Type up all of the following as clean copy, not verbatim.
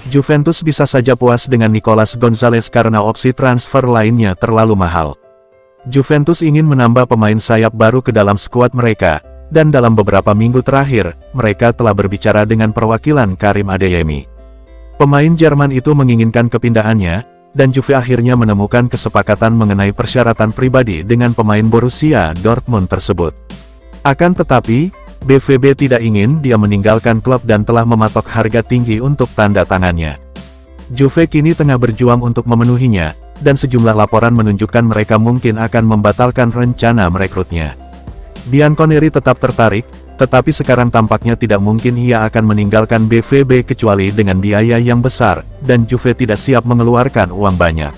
Juventus bisa saja puas dengan Nicolas Gonzalez karena opsi transfer lainnya terlalu mahal. Juventus ingin menambah pemain sayap baru ke dalam skuad mereka, dan dalam beberapa minggu terakhir, mereka telah berbicara dengan perwakilan Karim Adeyemi. Pemain Jerman itu menginginkan kepindahannya, dan Juve akhirnya menemukan kesepakatan mengenai persyaratan pribadi dengan pemain Borussia Dortmund tersebut. Akan tetapi, BVB tidak ingin dia meninggalkan klub dan telah mematok harga tinggi untuk tanda tangannya. Juve kini tengah berjuang untuk memenuhinya, dan sejumlah laporan menunjukkan mereka mungkin akan membatalkan rencana merekrutnya. Bianconeri tetap tertarik, tetapi sekarang tampaknya tidak mungkin ia akan meninggalkan BVB kecuali dengan biaya yang besar, dan Juve tidak siap mengeluarkan uang banyak.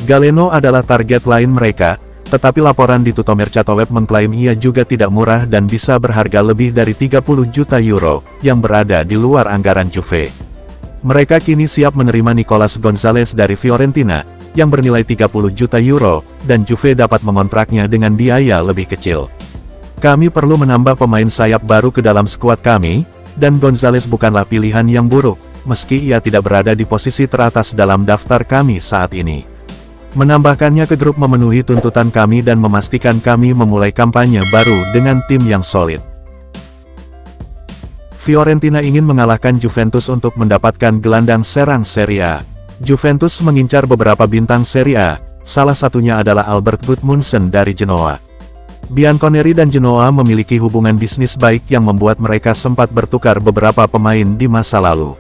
Galeno adalah target lain mereka, tetapi laporan di Tuttomercato.web mengklaim ia juga tidak murah dan bisa berharga lebih dari 30 juta euro, yang berada di luar anggaran Juve. Mereka kini siap menerima Nicolas Gonzalez dari Fiorentina, yang bernilai 30 juta euro, dan Juve dapat mengontraknya dengan biaya lebih kecil. Kami perlu menambah pemain sayap baru ke dalam skuad kami, dan Gonzalez bukanlah pilihan yang buruk, meski ia tidak berada di posisi teratas dalam daftar kami saat ini. Menambahkannya ke grup memenuhi tuntutan kami dan memastikan kami memulai kampanye baru dengan tim yang solid. Fiorentina ingin mengalahkan Juventus untuk mendapatkan gelandang serang Serie A. Juventus mengincar beberapa bintang Serie A, salah satunya adalah Albert Gudmundsson dari Genoa. Bianconeri dan Genoa memiliki hubungan bisnis baik yang membuat mereka sempat bertukar beberapa pemain di masa lalu.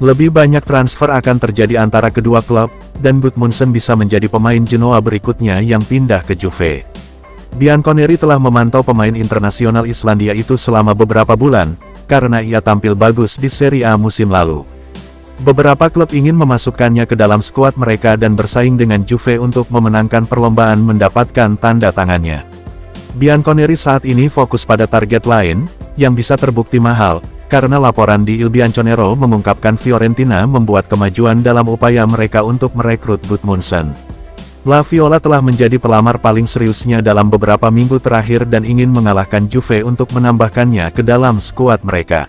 Lebih banyak transfer akan terjadi antara kedua klub, dan Gudmundsson bisa menjadi pemain Genoa berikutnya yang pindah ke Juve. Bianconeri telah memantau pemain internasional Islandia itu selama beberapa bulan, karena ia tampil bagus di Serie A musim lalu. Beberapa klub ingin memasukkannya ke dalam skuad mereka dan bersaing dengan Juve untuk memenangkan perlombaan mendapatkan tanda tangannya. Bianconeri saat ini fokus pada target lain, yang bisa terbukti mahal, karena laporan di Il Bianconero mengungkapkan Fiorentina membuat kemajuan dalam upaya mereka untuk merekrut Gudmundsson. La Viola telah menjadi pelamar paling seriusnya dalam beberapa minggu terakhir dan ingin mengalahkan Juve untuk menambahkannya ke dalam skuad mereka.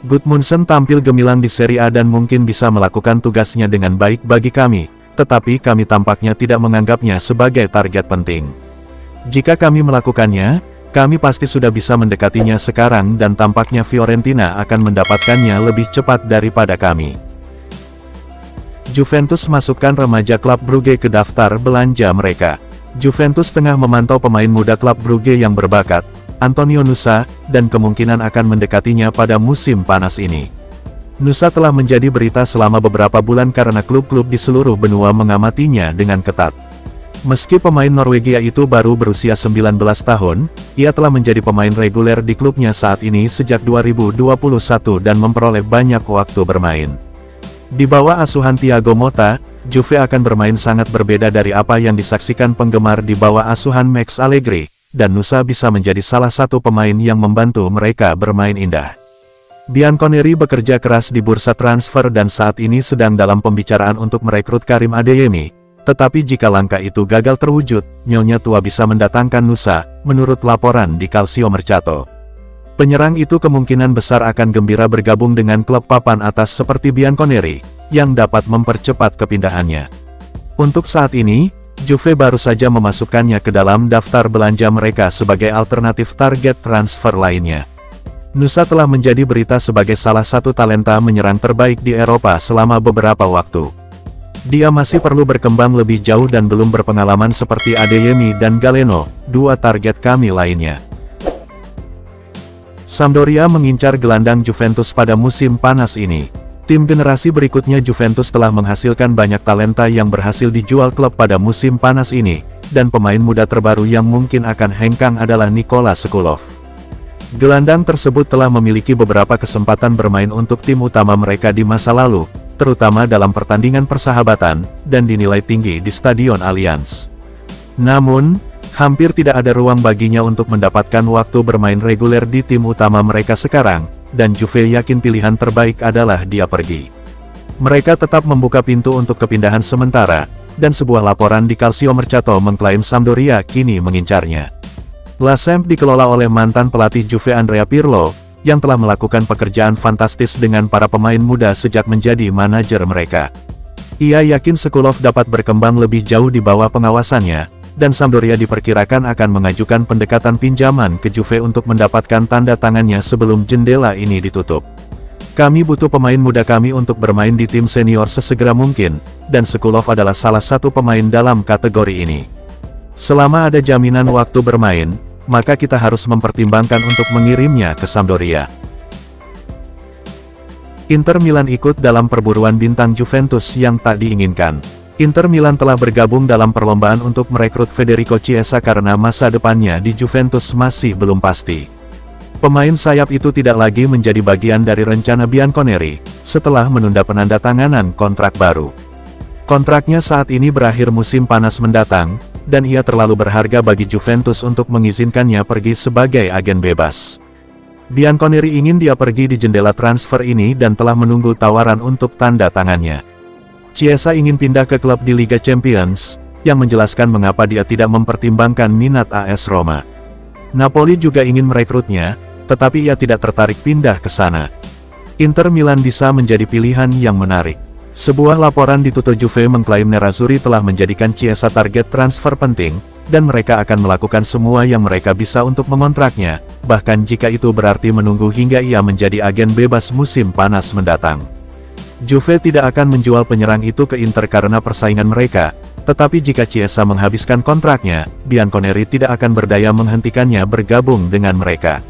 Gudmundsson tampil gemilang di Serie A dan mungkin bisa melakukan tugasnya dengan baik bagi kami, tetapi kami tampaknya tidak menganggapnya sebagai target penting. Jika kami melakukannya, kami pasti sudah bisa mendekatinya sekarang dan tampaknya Fiorentina akan mendapatkannya lebih cepat daripada kami. Juventus masukkan remaja klub Brugge ke daftar belanja mereka. Juventus tengah memantau pemain muda klub Brugge yang berbakat, Antonio Nusa, dan kemungkinan akan mendekatinya pada musim panas ini. Nusa telah menjadi berita selama beberapa bulan karena klub-klub di seluruh benua mengamatinya dengan ketat. Meski pemain Norwegia itu baru berusia 19 tahun, ia telah menjadi pemain reguler di klubnya saat ini sejak 2021 dan memperoleh banyak waktu bermain. Di bawah asuhan Thiago Motta, Juve akan bermain sangat berbeda dari apa yang disaksikan penggemar di bawah asuhan Max Allegri, dan Nusa bisa menjadi salah satu pemain yang membantu mereka bermain indah. Bianconeri bekerja keras di bursa transfer dan saat ini sedang dalam pembicaraan untuk merekrut Karim Adeyemi. Tetapi jika langkah itu gagal terwujud, Nyonya Tua bisa mendatangkan Nusa, menurut laporan di Calciomercato. Penyerang itu kemungkinan besar akan gembira bergabung dengan klub papan atas seperti Bianconeri, yang dapat mempercepat kepindahannya. Untuk saat ini, Juve baru saja memasukkannya ke dalam daftar belanja mereka sebagai alternatif target transfer lainnya. Nusa telah menjadi berita sebagai salah satu talenta menyerang terbaik di Eropa selama beberapa waktu. Dia masih perlu berkembang lebih jauh dan belum berpengalaman seperti Adeyemi dan Galeno, dua target kami lainnya. Sampdoria mengincar gelandang Juventus pada musim panas ini. Tim generasi berikutnya Juventus telah menghasilkan banyak talenta yang berhasil dijual klub pada musim panas ini, dan pemain muda terbaru yang mungkin akan hengkang adalah Nikola Sokolov. Gelandang tersebut telah memiliki beberapa kesempatan bermain untuk tim utama mereka di masa lalu, terutama dalam pertandingan persahabatan, dan dinilai tinggi di Stadion Allianz. Namun, hampir tidak ada ruang baginya untuk mendapatkan waktu bermain reguler di tim utama mereka sekarang, dan Juve yakin pilihan terbaik adalah dia pergi. Mereka tetap membuka pintu untuk kepindahan sementara, dan sebuah laporan di Calciomercato mengklaim Sampdoria kini mengincarnya. La Samp dikelola oleh mantan pelatih Juve Andrea Pirlo, yang telah melakukan pekerjaan fantastis dengan para pemain muda sejak menjadi manajer mereka. Ia yakin Sokolov dapat berkembang lebih jauh di bawah pengawasannya, dan Sampdoria diperkirakan akan mengajukan pendekatan pinjaman ke Juve untuk mendapatkan tanda tangannya sebelum jendela ini ditutup. Kami butuh pemain muda kami untuk bermain di tim senior sesegera mungkin, dan Sokolov adalah salah satu pemain dalam kategori ini. Selama ada jaminan waktu bermain, maka kita harus mempertimbangkan untuk mengirimnya ke Sampdoria. Inter Milan ikut dalam perburuan bintang Juventus yang tak diinginkan. Inter Milan telah bergabung dalam perlombaan untuk merekrut Federico Chiesa karena masa depannya di Juventus masih belum pasti. Pemain sayap itu tidak lagi menjadi bagian dari rencana Bianconeri, setelah menunda penandatanganan kontrak baru. Kontraknya saat ini berakhir musim panas mendatang, dan ia terlalu berharga bagi Juventus untuk mengizinkannya pergi sebagai agen bebas. Bianconeri ingin dia pergi di jendela transfer ini dan telah menunggu tawaran untuk tanda tangannya. Chiesa ingin pindah ke klub di Liga Champions, yang menjelaskan mengapa dia tidak mempertimbangkan minat AS Roma. Napoli juga ingin merekrutnya, tetapi ia tidak tertarik pindah ke sana. Inter Milan bisa menjadi pilihan yang menarik. Sebuah laporan di Tutto Juve mengklaim Nerazzurri telah menjadikan Chiesa target transfer penting, dan mereka akan melakukan semua yang mereka bisa untuk mengontraknya, bahkan jika itu berarti menunggu hingga ia menjadi agen bebas musim panas mendatang. Juve tidak akan menjual penyerang itu ke Inter karena persaingan mereka, tetapi jika Chiesa menghabiskan kontraknya, Bianconeri tidak akan berdaya menghentikannya bergabung dengan mereka.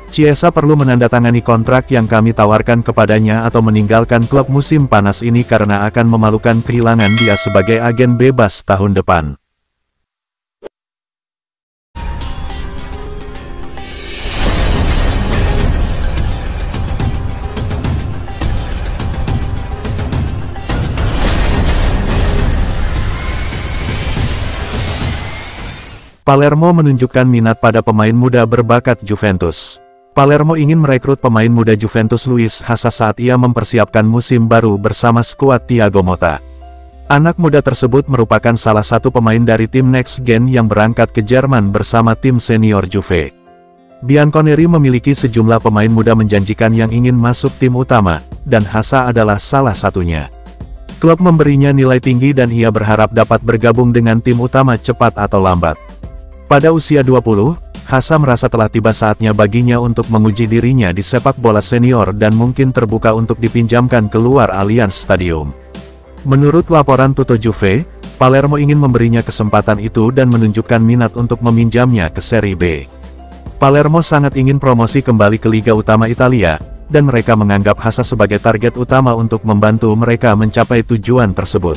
Chiesa perlu menandatangani kontrak yang kami tawarkan kepadanya atau meninggalkan klub musim panas ini karena akan memalukan kehilangan dia sebagai agen bebas tahun depan. Palermo menunjukkan minat pada pemain muda berbakat Juventus. Palermo ingin merekrut pemain muda Juventus Luis Hassa saat ia mempersiapkan musim baru bersama skuad Thiago Motta. Anak muda tersebut merupakan salah satu pemain dari tim Next Gen yang berangkat ke Jerman bersama tim senior Juve. Bianconeri memiliki sejumlah pemain muda menjanjikan yang ingin masuk tim utama, dan Hassa adalah salah satunya. Klub memberinya nilai tinggi dan ia berharap dapat bergabung dengan tim utama cepat atau lambat. Pada usia 20, Hassa merasa telah tiba saatnya baginya untuk menguji dirinya di sepak bola senior dan mungkin terbuka untuk dipinjamkan keluar Allianz Stadium. Menurut laporan Tutto Juve, Palermo ingin memberinya kesempatan itu dan menunjukkan minat untuk meminjamnya ke Serie B. Palermo sangat ingin promosi kembali ke Liga Utama Italia, dan mereka menganggap Hassa sebagai target utama untuk membantu mereka mencapai tujuan tersebut.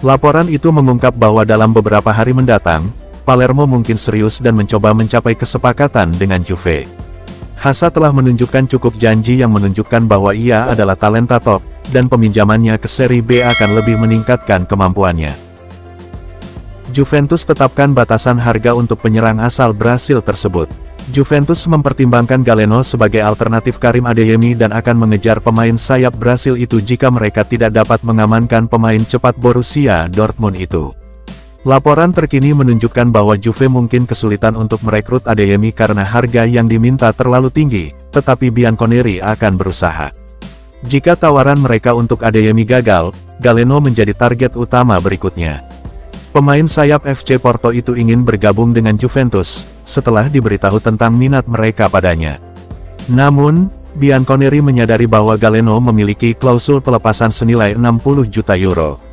Laporan itu mengungkap bahwa dalam beberapa hari mendatang, Palermo mungkin serius dan mencoba mencapai kesepakatan dengan Juve. Hassa telah menunjukkan cukup janji yang menunjukkan bahwa ia adalah talenta top, dan peminjamannya ke Serie B akan lebih meningkatkan kemampuannya. Juventus tetapkan batasan harga untuk penyerang asal Brasil tersebut. Juventus mempertimbangkan Galeno sebagai alternatif Karim Adeyemi dan akan mengejar pemain sayap Brasil itu jika mereka tidak dapat mengamankan pemain cepat Borussia Dortmund itu. Laporan terkini menunjukkan bahwa Juve mungkin kesulitan untuk merekrut Adeyemi karena harga yang diminta terlalu tinggi, tetapi Bianconeri akan berusaha. Jika tawaran mereka untuk Adeyemi gagal, Galeno menjadi target utama berikutnya. Pemain sayap FC Porto itu ingin bergabung dengan Juventus, setelah diberitahu tentang minat mereka padanya. Namun, Bianconeri menyadari bahwa Galeno memiliki klausul pelepasan senilai 60 juta euro.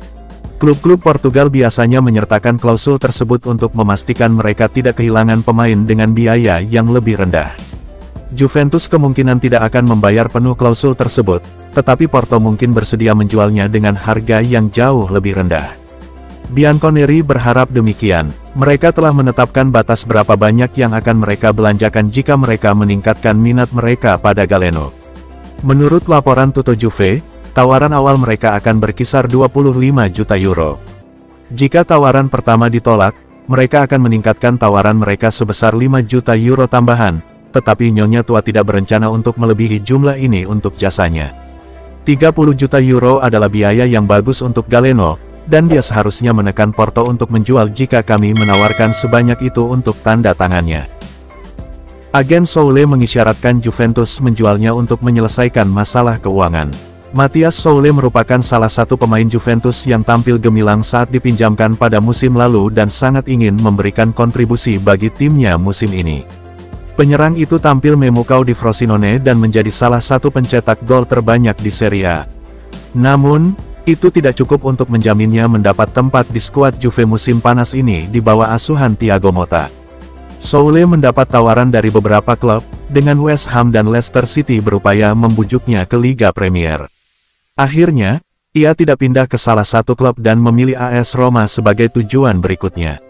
Klub-klub Portugal biasanya menyertakan klausul tersebut untuk memastikan mereka tidak kehilangan pemain dengan biaya yang lebih rendah. Juventus kemungkinan tidak akan membayar penuh klausul tersebut, tetapi Porto mungkin bersedia menjualnya dengan harga yang jauh lebih rendah. Bianconeri berharap demikian. Mereka telah menetapkan batas berapa banyak yang akan mereka belanjakan jika mereka meningkatkan minat mereka pada Galeno. Menurut laporan Tutto Juve, tawaran awal mereka akan berkisar 25 juta euro. Jika tawaran pertama ditolak, mereka akan meningkatkan tawaran mereka sebesar 5 juta euro tambahan, tetapi Nyonya Tua tidak berencana untuk melebihi jumlah ini untuk jasanya. 30 juta euro adalah biaya yang bagus untuk Galeno, dan dia seharusnya menekan Porto untuk menjual jika kami menawarkan sebanyak itu untuk tanda tangannya. Agen Soule mengisyaratkan Juventus menjualnya untuk menyelesaikan masalah keuangan. Matthias Soule merupakan salah satu pemain Juventus yang tampil gemilang saat dipinjamkan pada musim lalu dan sangat ingin memberikan kontribusi bagi timnya musim ini. Penyerang itu tampil memukau di Frosinone dan menjadi salah satu pencetak gol terbanyak di Serie A. Namun, itu tidak cukup untuk menjaminnya mendapat tempat di skuad Juve musim panas ini di bawah asuhan Thiago Motta. Soule mendapat tawaran dari beberapa klub, dengan West Ham dan Leicester City berupaya membujuknya ke Liga Premier. Akhirnya, ia tidak pindah ke salah satu klub dan memilih AS Roma sebagai tujuan berikutnya.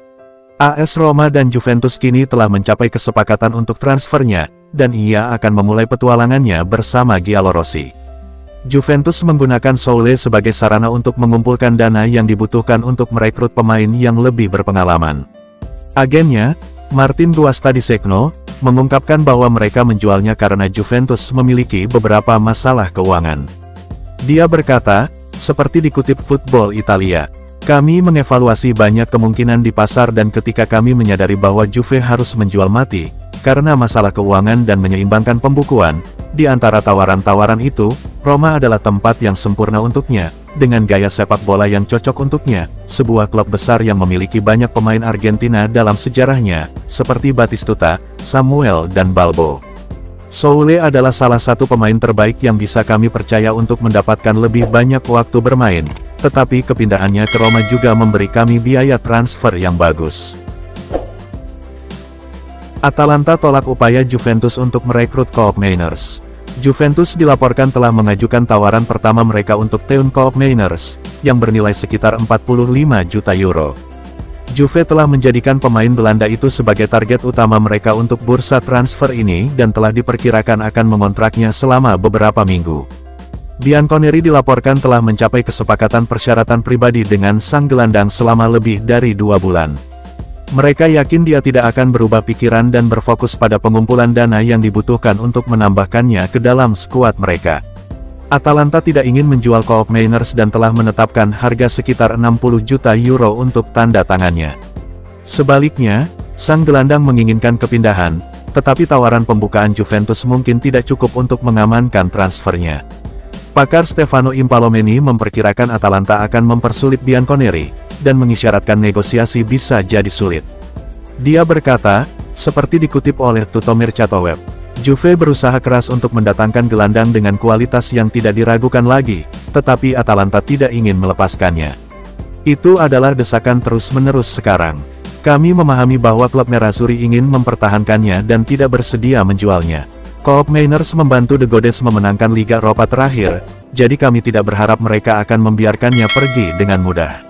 AS Roma dan Juventus kini telah mencapai kesepakatan untuk transfernya, dan ia akan memulai petualangannya bersama Giallorossi. Juventus menggunakan Soule sebagai sarana untuk mengumpulkan dana yang dibutuhkan untuk merekrut pemain yang lebih berpengalaman. Agennya, Martin Guastadisegno, mengungkapkan bahwa mereka menjualnya karena Juventus memiliki beberapa masalah keuangan. Dia berkata, seperti dikutip Football Italia, "Kami mengevaluasi banyak kemungkinan di pasar dan ketika kami menyadari bahwa Juve harus menjual mati, karena masalah keuangan dan menyeimbangkan pembukuan, di antara tawaran-tawaran itu, Roma adalah tempat yang sempurna untuknya, dengan gaya sepak bola yang cocok untuknya, sebuah klub besar yang memiliki banyak pemain Argentina dalam sejarahnya, seperti Batistuta, Samuel dan Balbo. Soule adalah salah satu pemain terbaik yang bisa kami percaya untuk mendapatkan lebih banyak waktu bermain, tetapi kepindahannya ke Roma juga memberi kami biaya transfer yang bagus." Atalanta tolak upaya Juventus untuk merekrut Koopmeiners. Juventus dilaporkan telah mengajukan tawaran pertama mereka untuk Teun Koopmeiners, yang bernilai sekitar 45 juta euro. Juve telah menjadikan pemain Belanda itu sebagai target utama mereka untuk bursa transfer ini dan telah diperkirakan akan mengontraknya selama beberapa minggu. Bianconeri dilaporkan telah mencapai kesepakatan persyaratan pribadi dengan sang gelandang selama lebih dari 2 bulan. Mereka yakin dia tidak akan berubah pikiran dan berfokus pada pengumpulan dana yang dibutuhkan untuk menambahkannya ke dalam skuad mereka. Atalanta tidak ingin menjual Koopmeiners dan telah menetapkan harga sekitar 60 juta euro untuk tanda tangannya. Sebaliknya, sang gelandang menginginkan kepindahan, tetapi tawaran pembukaan Juventus mungkin tidak cukup untuk mengamankan transfernya. Pakar Stefano Impallomeni memperkirakan Atalanta akan mempersulit Bianconeri, dan mengisyaratkan negosiasi bisa jadi sulit. Dia berkata, seperti dikutip oleh Tutto Mercato Web, Juve berusaha keras untuk mendatangkan gelandang dengan kualitas yang tidak diragukan lagi, tetapi Atalanta tidak ingin melepaskannya. Itu adalah desakan terus-menerus sekarang. Kami memahami bahwa klub Nerazzurri ingin mempertahankannya dan tidak bersedia menjualnya. Koopmeiners membantu The Goddess memenangkan Liga Eropa terakhir, jadi kami tidak berharap mereka akan membiarkannya pergi dengan mudah.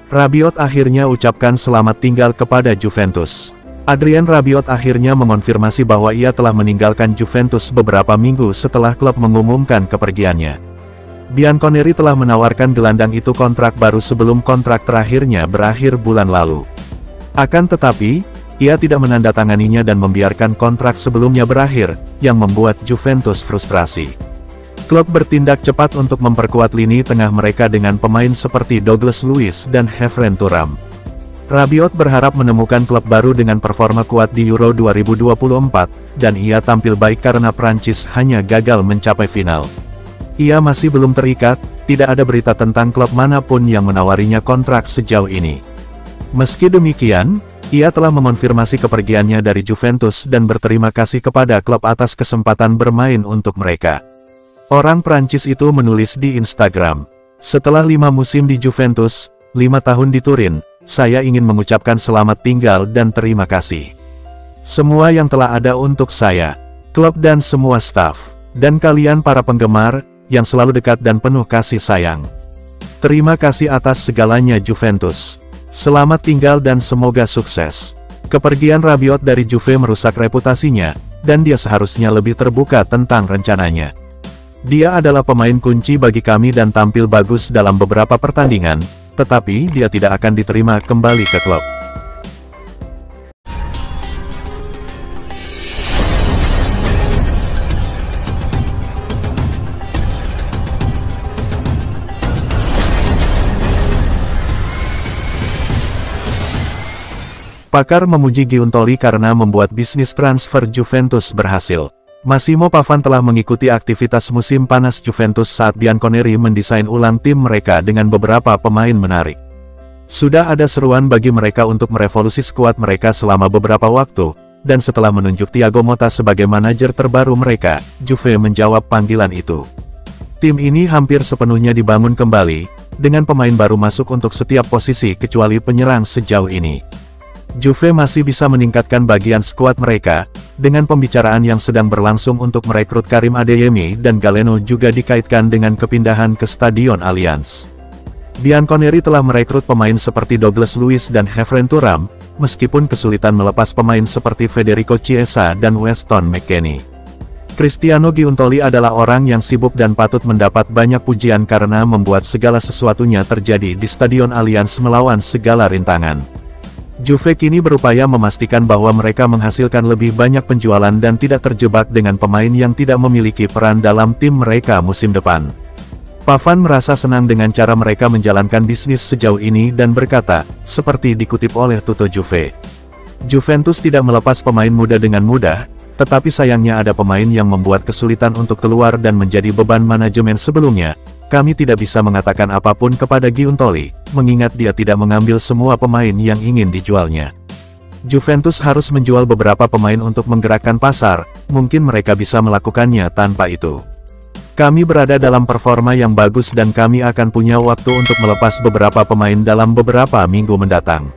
Rabiot akhirnya ucapkan selamat tinggal kepada Juventus. Adrien Rabiot akhirnya mengonfirmasi bahwa ia telah meninggalkan Juventus beberapa minggu setelah klub mengumumkan kepergiannya. Bianconeri telah menawarkan gelandang itu kontrak baru sebelum kontrak terakhirnya berakhir bulan lalu. Akan tetapi, ia tidak menandatanganinya dan membiarkan kontrak sebelumnya berakhir, yang membuat Juventus frustrasi. Klub bertindak cepat untuk memperkuat lini tengah mereka dengan pemain seperti Douglas Luiz dan Khéphren Thuram. Rabiot berharap menemukan klub baru dengan performa kuat di Euro 2024, dan ia tampil baik karena Prancis hanya gagal mencapai final. Ia masih belum terikat, tidak ada berita tentang klub manapun yang menawarinya kontrak sejauh ini. Meski demikian, ia telah mengonfirmasi kepergiannya dari Juventus dan berterima kasih kepada klub atas kesempatan bermain untuk mereka. Orang Prancis itu menulis di Instagram, "Setelah 5 musim di Juventus, 5 tahun di Turin, saya ingin mengucapkan selamat tinggal dan terima kasih. Semua yang telah ada untuk saya, klub dan semua staf, dan kalian para penggemar, yang selalu dekat dan penuh kasih sayang. Terima kasih atas segalanya Juventus. Selamat tinggal dan semoga sukses." Kepergian Rabiot dari Juve merusak reputasinya, dan dia seharusnya lebih terbuka tentang rencananya. Dia adalah pemain kunci bagi kami dan tampil bagus dalam beberapa pertandingan, tetapi dia tidak akan diterima kembali ke klub. Pakar memuji Giuntoli karena membuat bisnis transfer Juventus berhasil. Massimo Pavan telah mengikuti aktivitas musim panas Juventus saat Bianconeri mendesain ulang tim mereka dengan beberapa pemain menarik. Sudah ada seruan bagi mereka untuk merevolusi skuad mereka selama beberapa waktu, dan setelah menunjuk Thiago Motta sebagai manajer terbaru mereka, Juve menjawab panggilan itu. Tim ini hampir sepenuhnya dibangun kembali, dengan pemain baru masuk untuk setiap posisi kecuali penyerang sejauh ini. Juve masih bisa meningkatkan bagian skuad mereka, dengan pembicaraan yang sedang berlangsung untuk merekrut Karim Adeyemi dan Galeno juga dikaitkan dengan kepindahan ke Stadion Allianz. Bianconeri telah merekrut pemain seperti Douglas Luiz dan Kheifren Thuram, meskipun kesulitan melepas pemain seperti Federico Chiesa dan Weston McKennie. Cristiano Giuntoli adalah orang yang sibuk dan patut mendapat banyak pujian karena membuat segala sesuatunya terjadi di Stadion Allianz melawan segala rintangan. Juve kini berupaya memastikan bahwa mereka menghasilkan lebih banyak penjualan dan tidak terjebak dengan pemain yang tidak memiliki peran dalam tim mereka musim depan. Pavan merasa senang dengan cara mereka menjalankan bisnis sejauh ini dan berkata, seperti dikutip oleh Tutto Juve, Juventus tidak melepas pemain muda dengan mudah, tetapi sayangnya ada pemain yang membuat kesulitan untuk keluar dan menjadi beban manajemen sebelumnya. Kami tidak bisa mengatakan apapun kepada Giuntoli, mengingat dia tidak mengambil semua pemain yang ingin dijualnya. Juventus harus menjual beberapa pemain untuk menggerakkan pasar, mungkin mereka bisa melakukannya tanpa itu. Kami berada dalam performa yang bagus dan kami akan punya waktu untuk melepas beberapa pemain dalam beberapa minggu mendatang.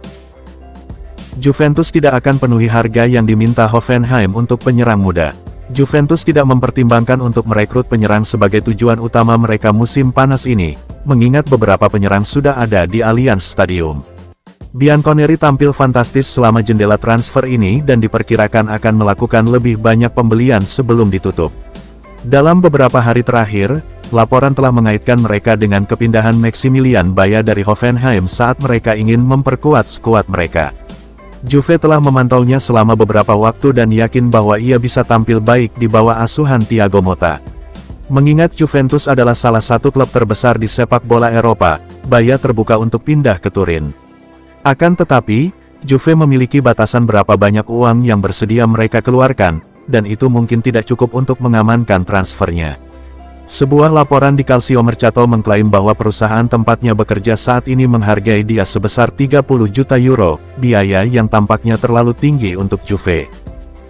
Juventus tidak akan penuhi harga yang diminta Hoffenheim untuk penyerang muda. Juventus tidak mempertimbangkan untuk merekrut penyerang sebagai tujuan utama mereka musim panas ini, mengingat beberapa penyerang sudah ada di Allianz Stadium. Bianconeri tampil fantastis selama jendela transfer ini dan diperkirakan akan melakukan lebih banyak pembelian sebelum ditutup. Dalam beberapa hari terakhir, laporan telah mengaitkan mereka dengan kepindahan Maximilian Baja dari Hoffenheim saat mereka ingin memperkuat skuad mereka. Juve telah memantaunya selama beberapa waktu dan yakin bahwa ia bisa tampil baik di bawah asuhan Thiago Motta. Mengingat Juventus adalah salah satu klub terbesar di sepak bola Eropa, Baja terbuka untuk pindah ke Turin. Akan tetapi, Juve memiliki batasan berapa banyak uang yang bersedia mereka keluarkan, dan itu mungkin tidak cukup untuk mengamankan transfernya. Sebuah laporan di Calcio Mercato mengklaim bahwa perusahaan tempatnya bekerja saat ini menghargai dia sebesar 30 juta euro, biaya yang tampaknya terlalu tinggi untuk Juve.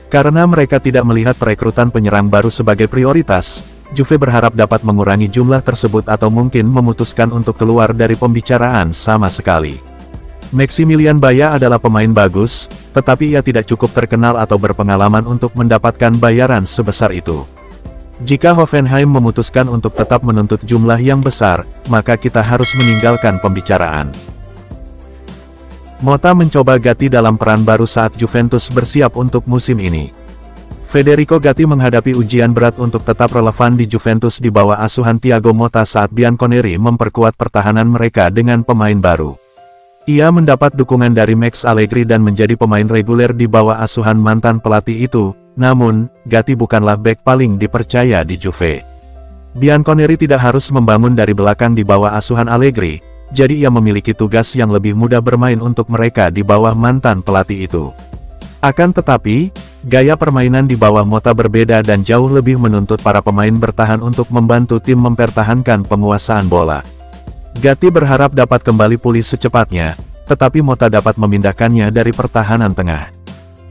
Karena mereka tidak melihat perekrutan penyerang baru sebagai prioritas, Juve berharap dapat mengurangi jumlah tersebut atau mungkin memutuskan untuk keluar dari pembicaraan sama sekali. Maximilian Baja adalah pemain bagus, tetapi ia tidak cukup terkenal atau berpengalaman untuk mendapatkan bayaran sebesar itu. Jika Hoffenheim memutuskan untuk tetap menuntut jumlah yang besar, maka kita harus meninggalkan pembicaraan. Motta mencoba Gatti dalam peran baru saat Juventus bersiap untuk musim ini. Federico Gatti menghadapi ujian berat untuk tetap relevan di Juventus di bawah asuhan Thiago Motta saat Bianconeri memperkuat pertahanan mereka dengan pemain baru. Ia mendapat dukungan dari Max Allegri dan menjadi pemain reguler di bawah asuhan mantan pelatih itu, namun, Gatti bukanlah bek paling dipercaya di Juve. Bianconeri tidak harus membangun dari belakang di bawah asuhan Allegri, jadi ia memiliki tugas yang lebih mudah bermain untuk mereka di bawah mantan pelatih itu. Akan tetapi, gaya permainan di bawah Motta berbeda dan jauh lebih menuntut para pemain bertahan untuk membantu tim mempertahankan penguasaan bola. Gatti berharap dapat kembali pulih secepatnya, tetapi Motta dapat memindahkannya dari pertahanan tengah.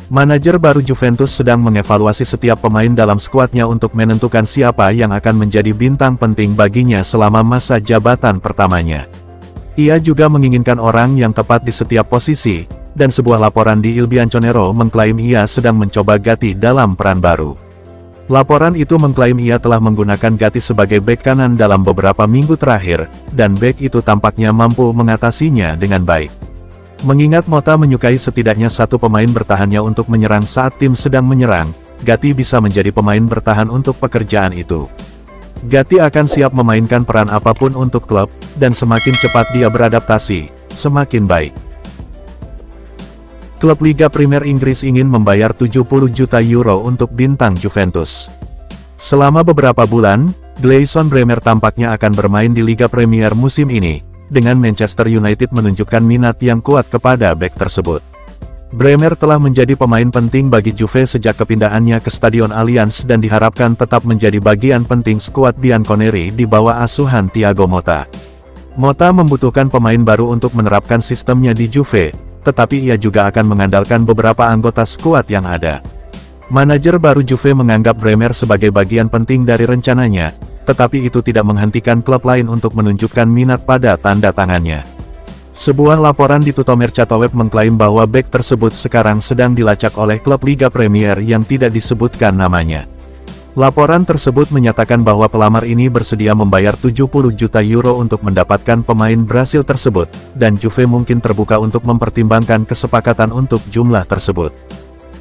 Manajer baru Juventus sedang mengevaluasi setiap pemain dalam skuadnya untuk menentukan siapa yang akan menjadi bintang penting baginya selama masa jabatan pertamanya. Ia juga menginginkan orang yang tepat di setiap posisi, dan sebuah laporan di Il Bianconero mengklaim ia sedang mencoba Gatti dalam peran baru. Laporan itu mengklaim ia telah menggunakan Gatti sebagai bek kanan dalam beberapa minggu terakhir, dan bek itu tampaknya mampu mengatasinya dengan baik. Mengingat Motta menyukai setidaknya satu pemain bertahannya untuk menyerang saat tim sedang menyerang, Gatti bisa menjadi pemain bertahan untuk pekerjaan itu. Gatti akan siap memainkan peran apapun untuk klub, dan semakin cepat dia beradaptasi, semakin baik. Klub Liga Primer Inggris ingin membayar 70 juta euro untuk bintang Juventus. Selama beberapa bulan, Gleison Bremer tampaknya akan bermain di Liga Premier musim ini, dengan Manchester United menunjukkan minat yang kuat kepada bek tersebut. Bremer telah menjadi pemain penting bagi Juve sejak kepindahannya ke Stadion Allianz dan diharapkan tetap menjadi bagian penting skuad Bianconeri di bawah asuhan Thiago Motta. Motta membutuhkan pemain baru untuk menerapkan sistemnya di Juve, tetapi ia juga akan mengandalkan beberapa anggota skuad yang ada. Manajer baru Juve menganggap Bremer sebagai bagian penting dari rencananya, tetapi itu tidak menghentikan klub lain untuk menunjukkan minat pada tanda tangannya. Sebuah laporan di Tuttomercato.web mengklaim bahwa bek tersebut sekarang sedang dilacak oleh klub Liga Premier yang tidak disebutkan namanya. Laporan tersebut menyatakan bahwa pelamar ini bersedia membayar 70 juta euro untuk mendapatkan pemain Brasil tersebut, dan Juve mungkin terbuka untuk mempertimbangkan kesepakatan untuk jumlah tersebut.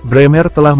Bremer telah